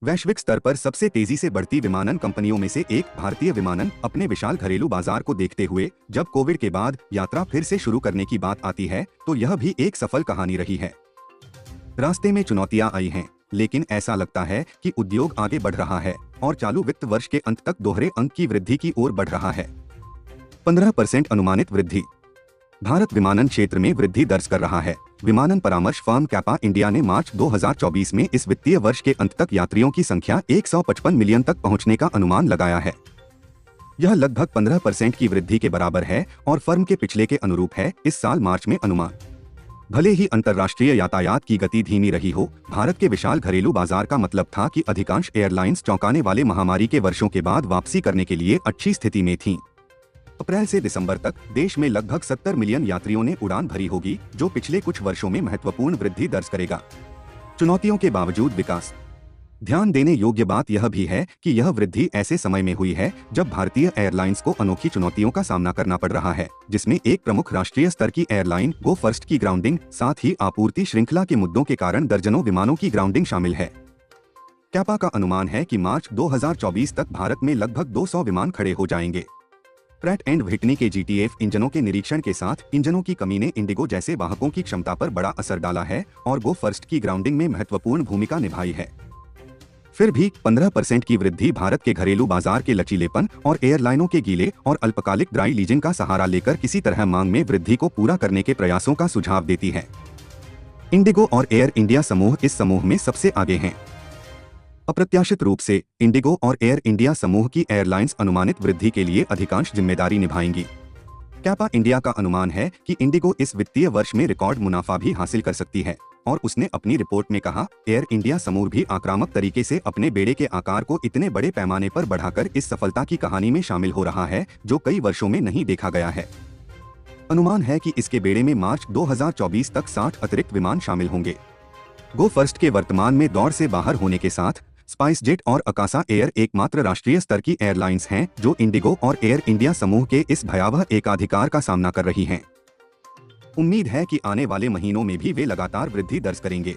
वैश्विक स्तर पर सबसे तेजी से बढ़ती विमानन कंपनियों में से एक भारतीय विमानन अपने विशाल घरेलू बाजार को देखते हुए जब कोविड के बाद यात्रा फिर से शुरू करने की बात आती है तो यह भी एक सफल कहानी रही है। रास्ते में चुनौतियां आई हैं, लेकिन ऐसा लगता है कि उद्योग आगे बढ़ रहा है और चालू वित्त वर्ष के अंत तक दोहरे अंक की वृद्धि की ओर बढ़ रहा है। 15% अनुमानित वृद्धि। भारत विमानन क्षेत्र में वृद्धि दर्ज कर रहा है। विमानन परामर्श फर्म कैपा इंडिया ने मार्च 2024 में इस वित्तीय वर्ष के अंत तक यात्रियों की संख्या 155 मिलियन तक पहुंचने का अनुमान लगाया है। यह लगभग 15% की वृद्धि के बराबर है और फर्म के पिछले के अनुरूप है इस साल मार्च में अनुमान। भले ही अंतर्राष्ट्रीय यातायात की गति धीमी रही हो, भारत के विशाल घरेलू बाजार का मतलब था कि अधिकांश एयरलाइंस चौंकाने वाले महामारी के वर्षों के बाद वापसी करने के लिए अच्छी स्थिति में थीं। अप्रैल से दिसंबर तक देश में लगभग 70 मिलियन यात्रियों ने उड़ान भरी होगी, जो पिछले कुछ वर्षों में महत्वपूर्ण वृद्धि दर्ज करेगा। चुनौतियों के बावजूद विकास। ध्यान देने योग्य बात यह भी है कि यह वृद्धि ऐसे समय में हुई है जब भारतीय एयरलाइंस को अनोखी चुनौतियों का सामना करना पड़ रहा है, जिसमें एक प्रमुख राष्ट्रीय स्तर की एयरलाइन गो फर्स्ट की ग्राउंडिंग, साथ ही आपूर्ति श्रृंखला के मुद्दों के कारण दर्जनों विमानों की ग्राउंडिंग शामिल है। कैपा का अनुमान है कि मार्च 2024 तक भारत में लगभग 200 विमान खड़े हो जाएंगे। प्रैट एंड व्हिटनी के GTF इंजनों के निरीक्षण के साथ इंजनों की कमी ने इंडिगो जैसे वाहकों की क्षमता पर बड़ा असर डाला है और गो फर्स्ट की ग्राउंडिंग में महत्वपूर्ण भूमिका निभाई है। फिर भी 15% की वृद्धि भारत के घरेलू बाजार के लचीलेपन और एयरलाइनों के गीले और अल्पकालिक ड्राई लीजिंग का सहारा लेकर किसी तरह मांग में वृद्धि को पूरा करने के प्रयासों का सुझाव देती है। इंडिगो और एयर इंडिया समूह इस समूह में सबसे आगे हैं। अप्रत्याशित रूप से इंडिगो और एयर इंडिया समूह की एयरलाइंस अनुमानित वृद्धि के लिए अधिकांश जिम्मेदारी निभाएंगी। कैपा इंडिया का अनुमान है कि इंडिगो इस वित्तीय वर्ष में रिकॉर्ड मुनाफा भी हासिल कर सकती है और उसने अपनी रिपोर्ट में कहा, एयर इंडिया समूह भी आक्रामक तरीके से अपने बेड़े के आकार को इतने बड़े पैमाने पर बढ़ाकर इस सफलता की कहानी में शामिल हो रहा है जो कई वर्षों में नहीं देखा गया है। अनुमान है कि इसके बेड़े में मार्च 2024 तक 60 अतिरिक्त विमान शामिल होंगे। गो फर्स्ट के वर्तमान में दौर से बाहर होने के साथ स्पाइस जेट और अकासा एयर एकमात्र राष्ट्रीय स्तर की एयरलाइंस हैं जो इंडिगो और एयर इंडिया समूह के इस भयावह एकाधिकार का सामना कर रही हैं। उम्मीद है कि आने वाले महीनों में भी वे लगातार वृद्धि दर्ज करेंगे।